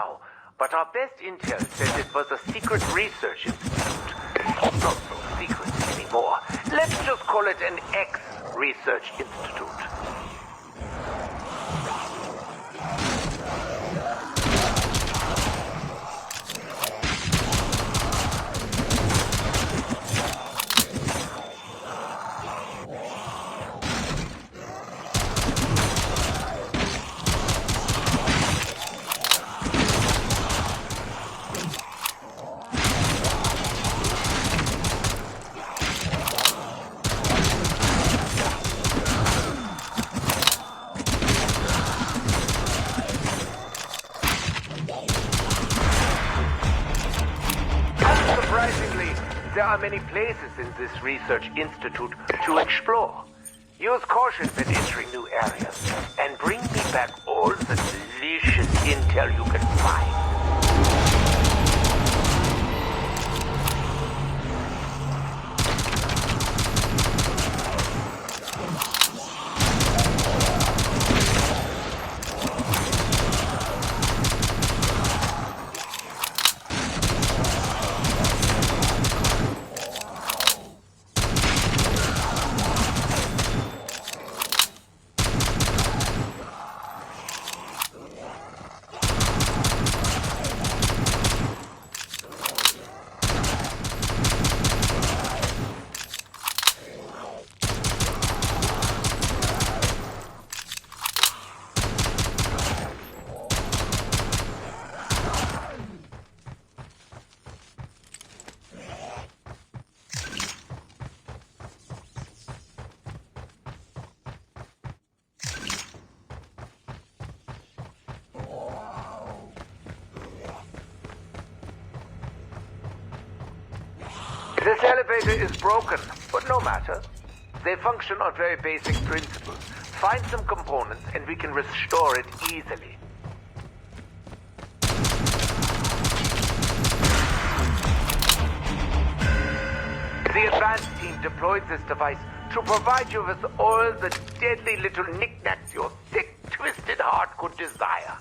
now, but our best intel says it was a secret research institute. Not so secret anymore. Let's just call it an ex-research institute. There are many places in this research institute to explore. Use caution when entering new areas, and bring me back all the delicious intel you can find. This elevator is broken, but no matter. They function on very basic principles. Find some components and we can restore it easily. The advanced team deployed this device to provide you with all the deadly little knickknacks your thick, twisted heart could desire.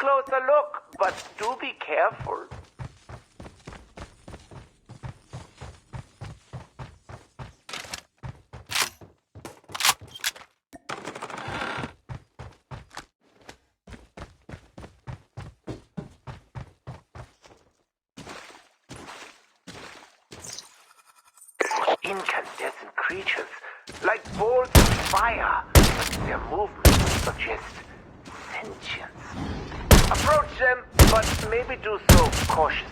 closer look, but do be careful. Incandescent creatures, like balls of fire, but their movements suggest sentience. Approach them, but maybe do so cautiously.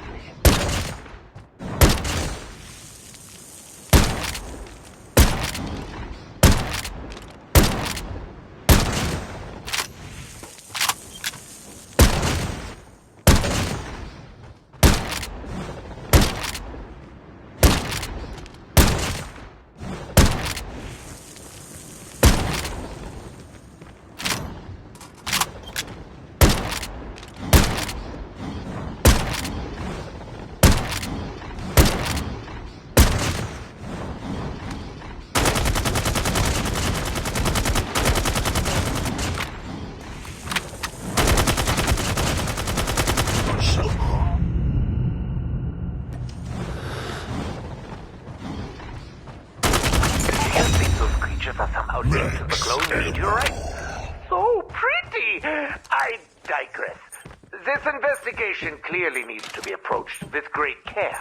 Somehow linked to the glowing meteorite. So pretty! I digress. This investigation clearly needs to be approached with great care.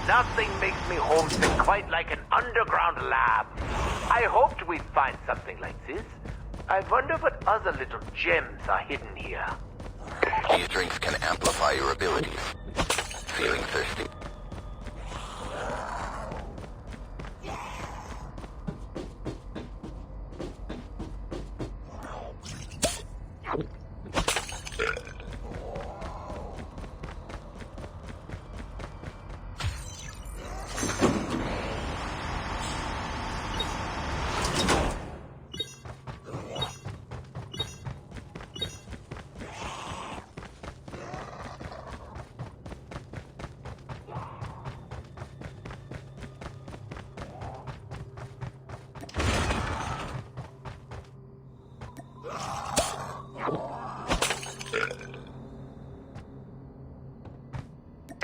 Nothing makes me homesick quite like an underground lab. I hoped we'd find something like this. I wonder what other little gems are hidden here. These drinks can amplify your abilities. Feeling thirsty?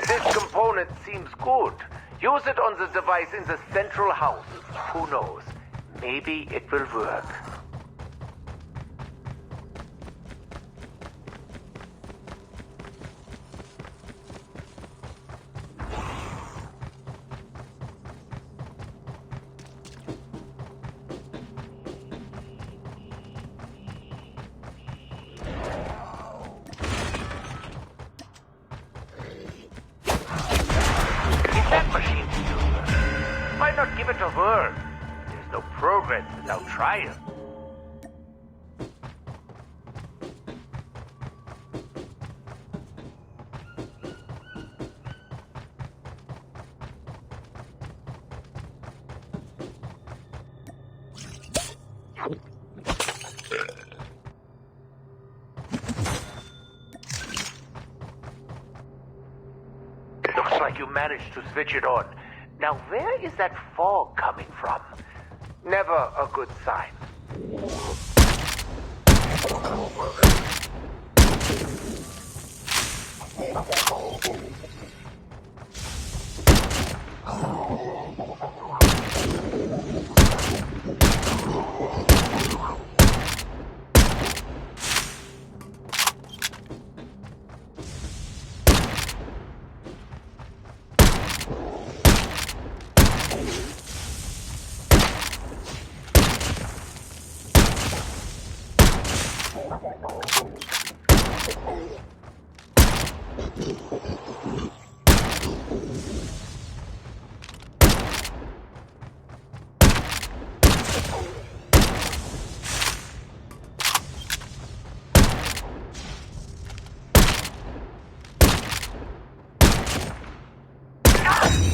This component seems good. Use it on the device in the central house. Who knows? Maybe it will work. Why not give it a whirl? There's no progress without trial. Looks like you managed to switch it on. Now, where is that fog coming from? Never a good sign.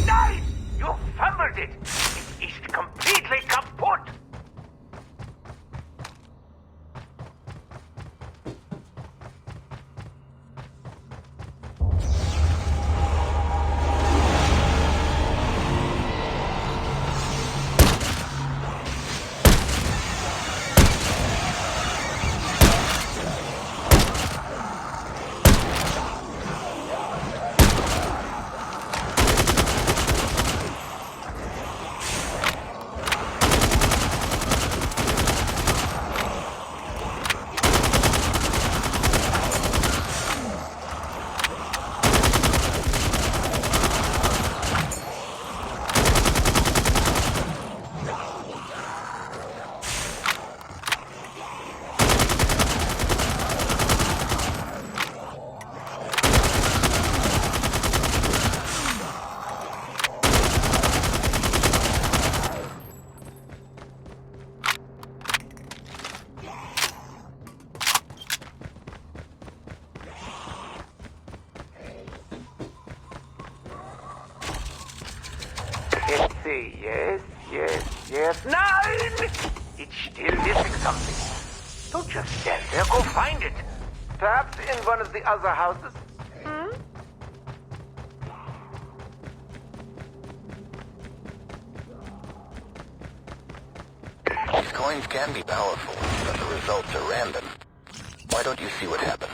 Nein! You fumbled it! It is completely kaputt! Let's see. Yes. Nein! It's still missing something. Don't just stand there. Go find it. Perhaps in one of the other houses. These coins can be powerful, but the results are random. Why don't you see what happens?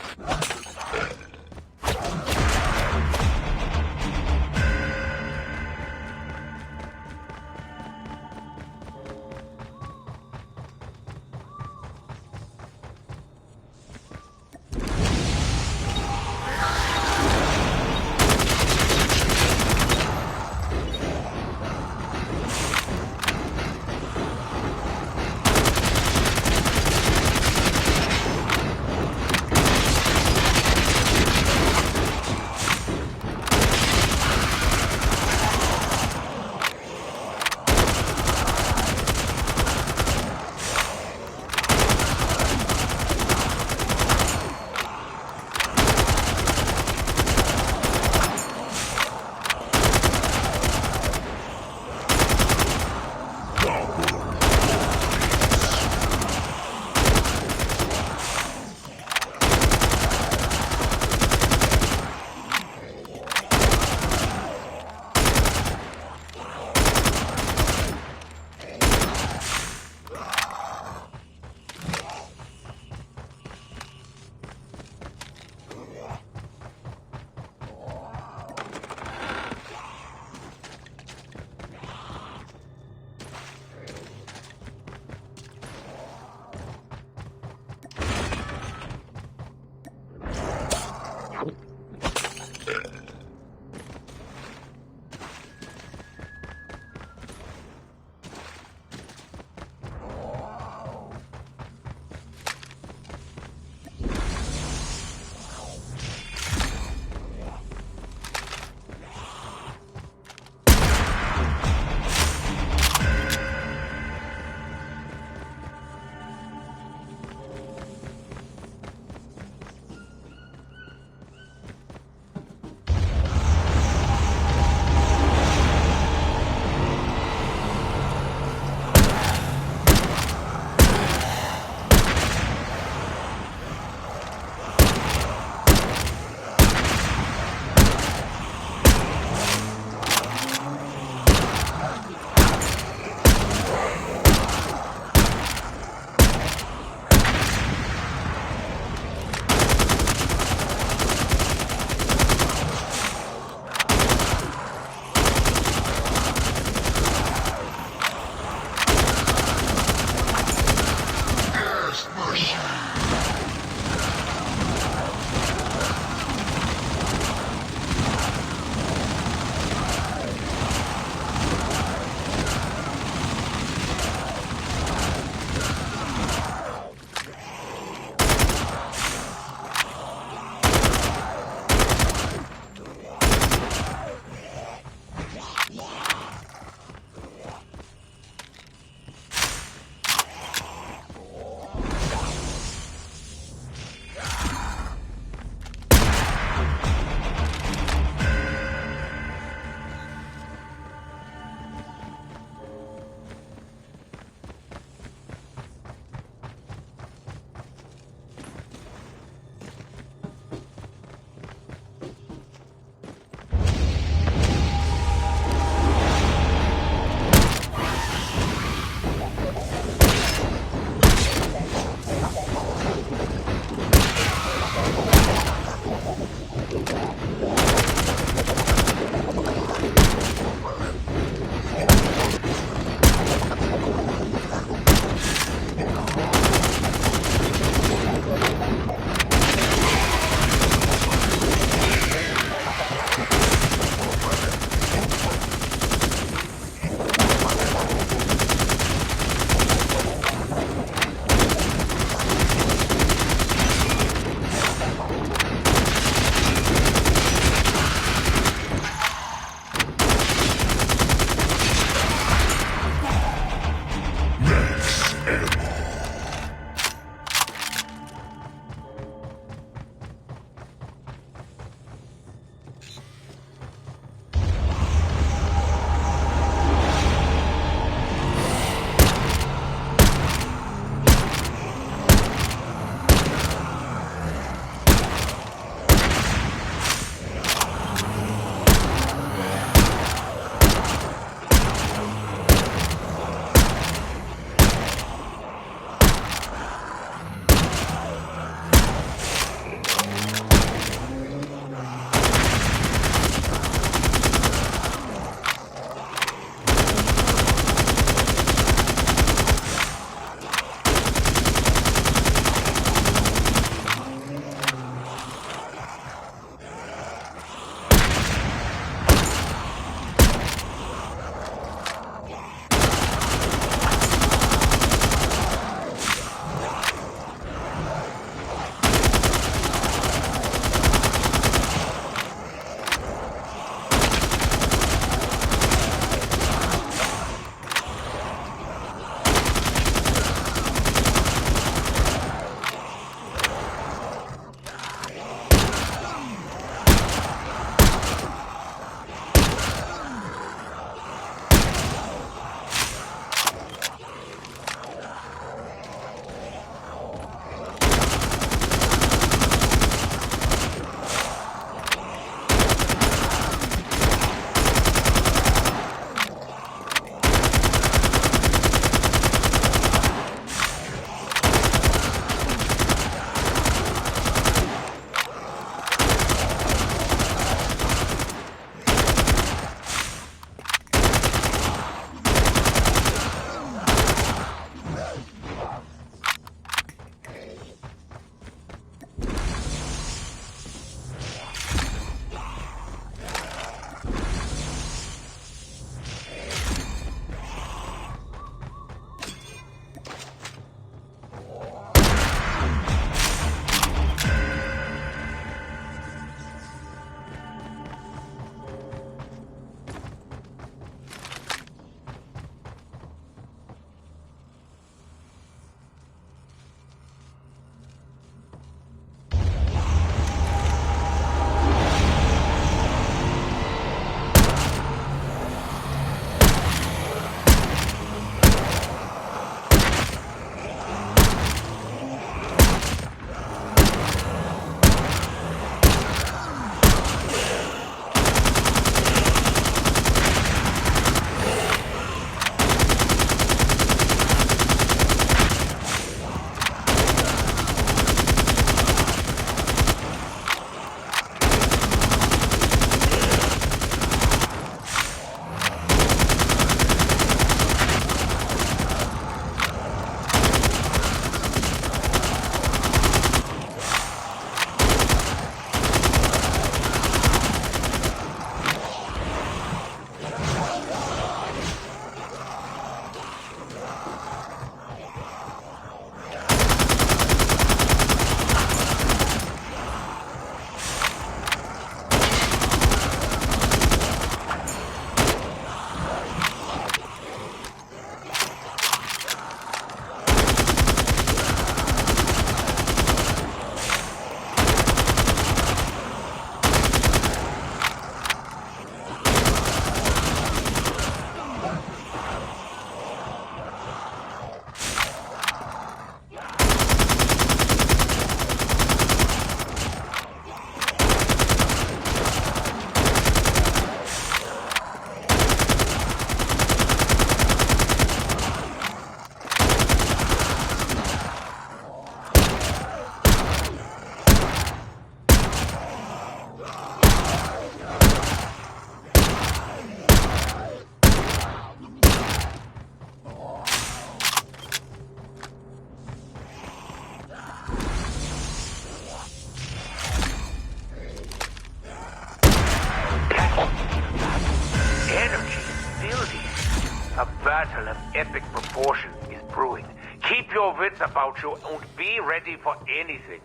epic proportions is brewing. Keep your wits about you and be ready for anything.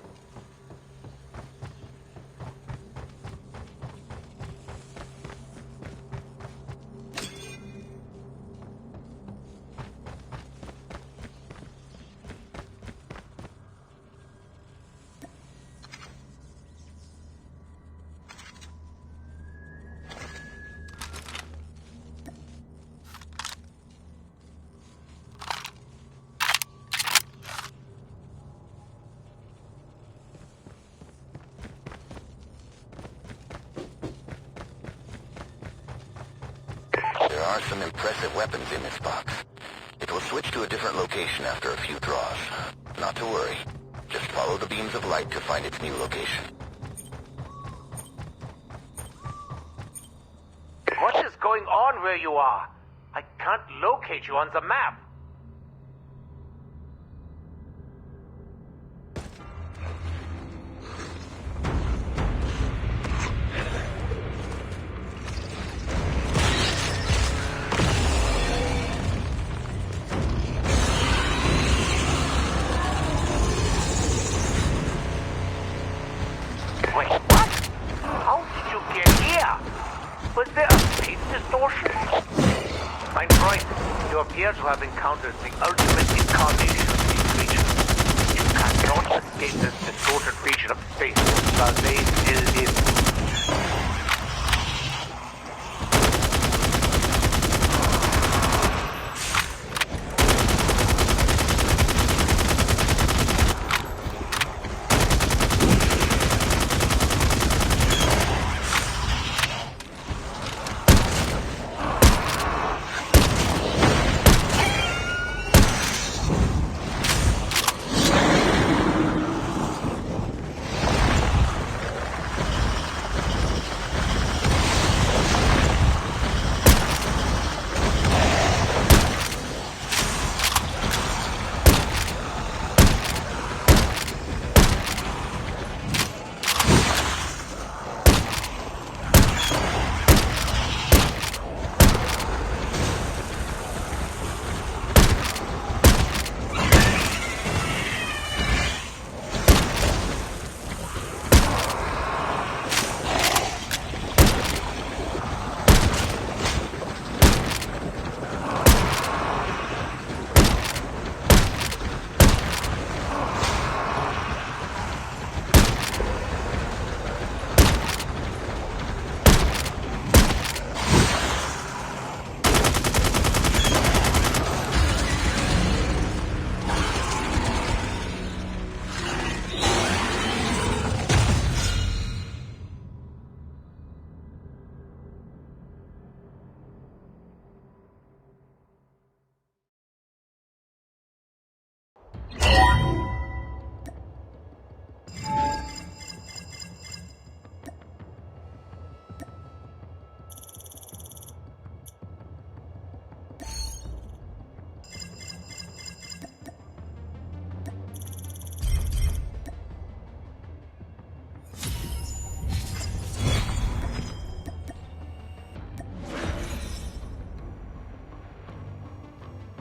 There are some impressive weapons in this box. It will switch to a different location after a few draws. Not to worry. Just follow the beams of light to find its new location. What is going on where you are? I can't locate you on the map. Wait, what? How did you get here? Was there a speed distortion? Mein Freund, you appear to have encountered the ultimate incarnation of these creatures. You cannot escape this distorted region of space while they still